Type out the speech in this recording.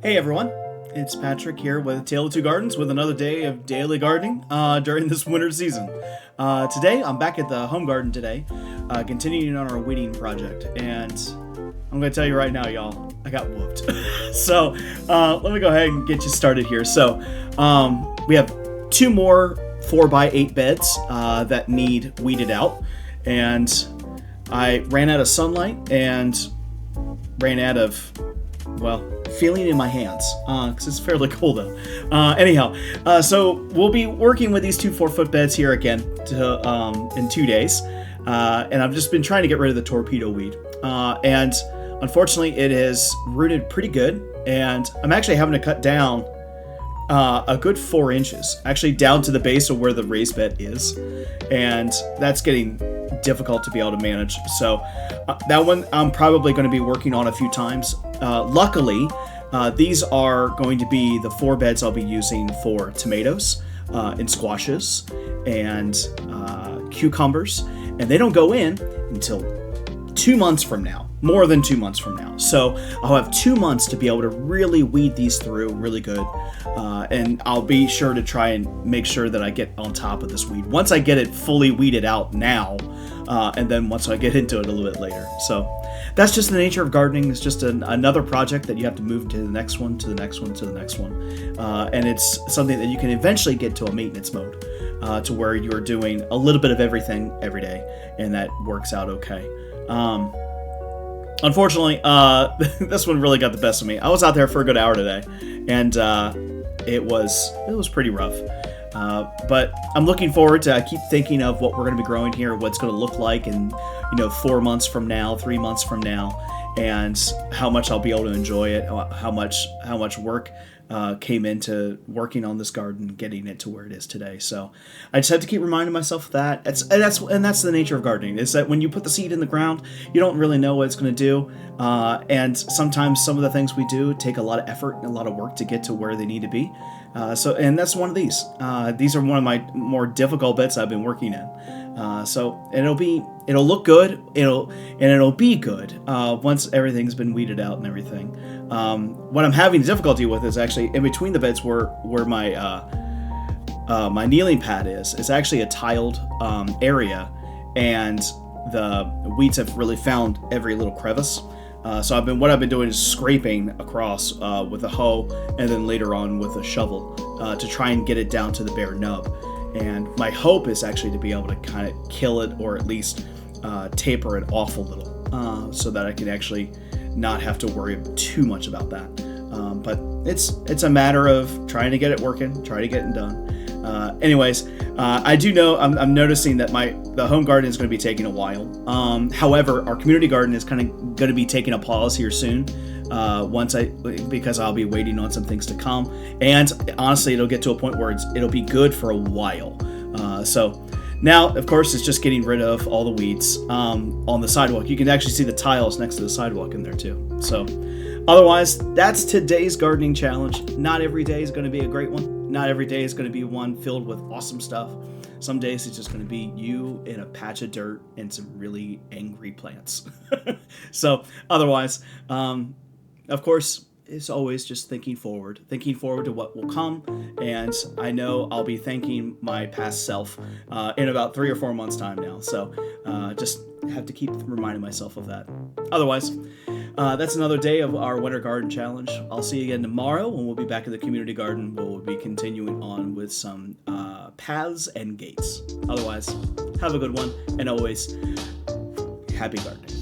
Hey everyone, it's Patrick here with Tale of Two Gardens with another day of daily gardening during this winter season. Today, I'm back at the home garden today, continuing on our weeding project, and I'm going to tell you right now, y'all, I got whooped. So, let me go ahead and get you started here. So, we have two more 4x8 beds that need weeded out, and I ran out of sunlight and ran out of, well, feeling in my hands because it's fairly cool though. Anyhow, so we'll be working with these two 4-foot beds here again in 2 days, and I've just been trying to get rid of the torpedo weed, and unfortunately it has rooted pretty good, and I'm actually having to cut down a good 4 inches, actually down to the base of where the raised bed is, and that's getting difficult to be able to manage. So that one I'm probably going to be working on a few times. Luckily, these are going to be the 4 beds I'll be using for tomatoes and squashes and cucumbers, and they don't go in until 2 months from now, more than 2 months from now. So I'll have 2 months to be able to really weed these through really good, and I'll be sure to try and make sure that I get on top of this weed once I get it fully weeded out now, and then once I get into it a little bit later. So that's just the nature of gardening. It's just another project that you have to move to the next one, to the next one, to the next one, and it's something that you can eventually get to a maintenance mode, to where you're doing a little bit of everything every day, and that works out okay. Unfortunately, this one really got the best of me. I was out there for a good hour today, and it was pretty rough. But I'm looking forward to, I keep thinking of what we're going to be growing here, what's going to look like in 4 months from now, 3 months from now, and how much I'll be able to enjoy it, how much work came into working on this garden, getting it to where it is today. So I just had to keep reminding myself of that. That's the nature of gardening, is that when you put the seed in the ground, you don't really know what it's going to do. And sometimes some of the things we do take a lot of effort and a lot of work to get to where they need to be. And that's one of these. These are one of my more difficult bets I've been working in. So it'll look good. It'll be good once everything's been weeded out and everything. What I'm having difficulty with is actually in between the beds where my kneeling pad is. It's actually a tiled area, and the weeds have really found every little crevice. So what I've been doing is scraping across with a hoe, and then later on with a shovel to try and get it down to the bare nub. And my hope is actually to be able to kind of kill it, or at least taper it off a little, so that I can actually not have to worry too much about that. But it's a matter of trying to get it working, try to get it done. Anyways, I do know I'm noticing that the home garden is going to be taking a while. However, our community garden is kind of going to be taking a pause here soon. Because I'll be waiting on some things to come, and honestly, it'll get to a point where it'll be good for a while. So now, of course, it's just getting rid of all the weeds on the sidewalk. You can actually see the tiles next to the sidewalk in there too. So otherwise, that's today's gardening challenge. Not every day is going to be a great one. Not every day is going to be one filled with awesome stuff. Some days it's just going to be you in a patch of dirt and some really angry plants. So otherwise, of course, it's always just thinking forward to what will come, and I know I'll be thanking my past self in about 3 or 4 months' time now. So just have to keep reminding myself of that. Otherwise, that's another day of our Winter Garden Challenge. I'll see you again tomorrow when we'll be back in the community garden, where we'll be continuing on with some paths and gates. Otherwise, have a good one, and always, happy gardening.